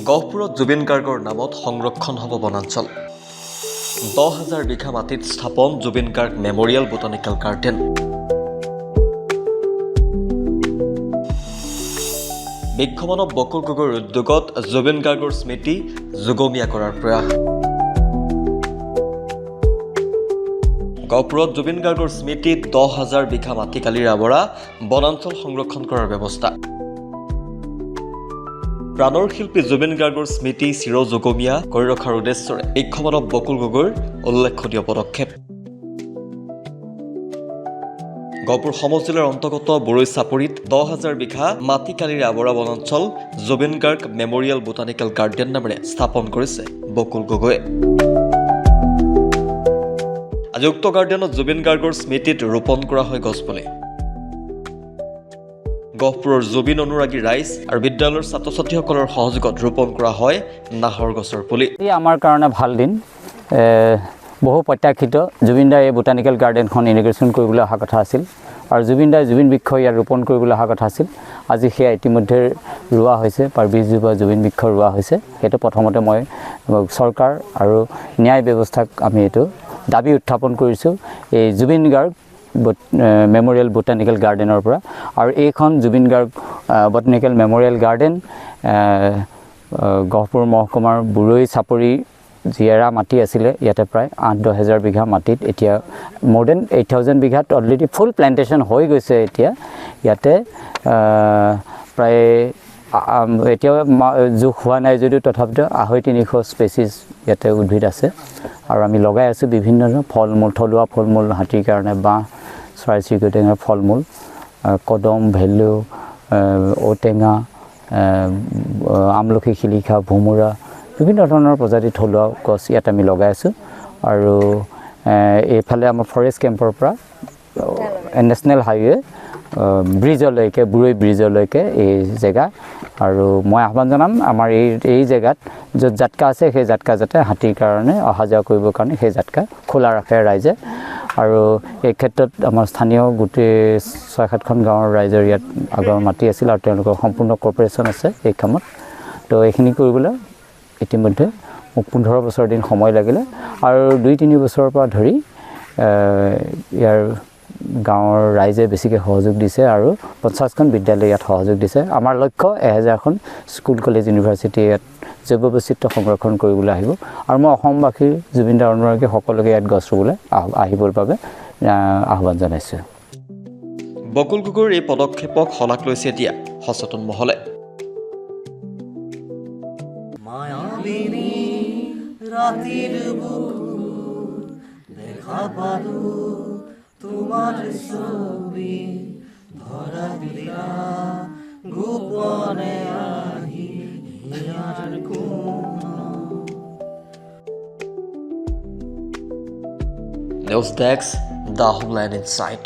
গহপুৰত জুবিন গাৰ্গৰ নামত সংৰক্ষণ হ'ব বনাঞ্চল। 10,000 বিঘা মাটিত স্থাপন Zubeen Garg memorial botanical garden. বিশ্বমানৱ বকুল গগৈৰ উদ্যোগত জুবিন গাৰ্গৰ স্মৃতি যুগমীয়া কৰাৰ প্ৰয়াস। গহপুৰত জুবিন গাৰ্গৰ স্মৃতিত 10,000 বিঘা মাটিকালিৰ আৱৰা বনাঞ্চল সংৰক্ষণ কৰাৰ ব্যৱস্থা। প্ৰাণৰ শিল্পী জুবিন গাৰ্গৰ স্মৃতি চিৰযুগমীয়া কৰি ৰখাৰ উদ্দেশ্যৰে বিশ্বমানৱ বকুল গগৈৰ উল্লেখনীয় পদক্ষেপ। গহপুৰ সমজিলাৰ অন্তৰ্গত বৰৈ চাপৰিত 10,000 বিঘা মাটিকালিৰ আৱৰা বনাঞ্চল Zubeen Garg memorial botanical garden নামেৰে স্থাপন কৰিছে বকুল গগৈয়ে। আজি উক্ত গাৰ্ডেনত জুবিন গাৰ্গৰ স্মৃতিত ৰোপণ কৰা হয় গছপুলি। গহপুৰৰ জুবিন অনুৰাগী ৰাইজ আৰু বিদ্যালয়ৰ ছাত্ৰ ছাত্ৰীসকলৰ সহযোগত ৰোপণ কৰা হয় নাহৰ গছৰ পুলি। আমাৰ কাৰণে ভাল দিন। বহু প্ৰত্যাশিত জুবিন দাই এই বোটানিকেল গাৰ্ডেনখন ইনগ্ৰেশ্যন কৰিবলৈ অহা কথা আছিল আৰু জুবিন দাই জুবিন বৃক্ষ ইয়াত ৰোপণ কৰিবলৈ অহা কথা আছিল। আজি সেয়া ইতিমধ্যে ৰোৱা হৈছে, প্ৰায় 20 জোপা জুবিন বৃক্ষ ৰোৱা হৈছে। সেইটো প্ৰথমতে মই চৰকাৰ আৰু ন্যায় ব্যৱস্থাক আমি এইটো দাবী উত্থাপন কৰিছোঁ এই জুবিন গাৰ্গ মেমৰিয়েল বোটানিকেল গাৰ্ডেনৰ পৰা। আৰু এইখন Zubeen Garg botanical memorial garden Gohpur মহকুমাৰ বুৰৈ চাপৰি জিয়েৰা মাটি আছিলে, ইয়াতে প্ৰায় 8-10 হাজাৰ বিঘা মাটিত এতিয়া মোৰ দেন 8,000 বিঘাত অলৰেডি ফুল প্লেণ্টেশ্যন হৈ গৈছে। এতিয়া ইয়াতে প্ৰায় এতিয়াও জোখ হোৱা নাই যদিও তথাপিতো 250-300 স্পেচিছ ইয়াতে উদ্ভিদ আছে আৰু আমি লগাই আছোঁ বিভিন্ন ধৰণৰ ফল মূল, থলুৱা ফল মূল, হাতীৰ কাৰণে বাঁহ, চৰাই চিৰিকটিৰ ফল মূল, কদম, ভেলু, ঔটেঙা, আমলখি, শিলিখা, ভোমোৰা, বিভিন্ন ধৰণৰ প্ৰজাতিৰ থলুৱা গছ ইয়াত আমি লগাই আছোঁ। আৰু এইফালে আমাৰ ফৰেষ্ট কেম্পৰ পৰা নেশ্যনেল হাইৱে ব্ৰিজলৈকে, বুৰৈ ব্ৰিজলৈকে এই জেগা। আৰু মই আহ্বান জনাম আমাৰ এই জেগাত য'ত জাটকা আছে সেই জাটকা যাতে হাতীৰ কাৰণে অহা যোৱা কৰিবৰ কাৰণে সেই জাটকা খোলা ৰাখে ৰাইজে। আৰু এই ক্ষেত্ৰত আমাৰ স্থানীয় গোটেই 6-7খন গাঁৱৰ ৰাইজৰ ইয়াত আগৰ মাটি আছিল আৰু তেওঁলোকৰ সম্পূৰ্ণ কৰ্পৰেশ্যন আছে এই কামত। তো এইখিনি কৰিবলৈ ইতিমধ্যে মোক 15 বছৰ দিন সময় লাগিলে আৰু 2-3 বছৰৰ পৰা ধৰি ইয়াৰ গাঁৱৰ ৰাইজে বেছিকৈ সহযোগ দিছে আৰু 50খন বিদ্যালয় ইয়াত সহযোগ দিছে। আমাৰ লক্ষ্য 1000খন স্কুল, কলেজ, ইউনিভাৰ্চিটি ইয়াত জৈৱ বৈচিত্ৰ্য সংৰক্ষণ কৰিবলৈ আহিব। আৰু মই অসমবাসীৰ জুবিন দাৰ অনুৰাগী সকলোকে ইয়াত গছ ৰুবলৈ আহিবৰ বাবে আহ্বান জনাইছোঁ। বকুল গগৈৰ এই পদক্ষেপক শলাগ লৈছে এতিয়া সচেতন মহলে। তোমার ছবি ধরা দিলা গোপনে আহি হিয়ার কোন। News desk, the homeland insight.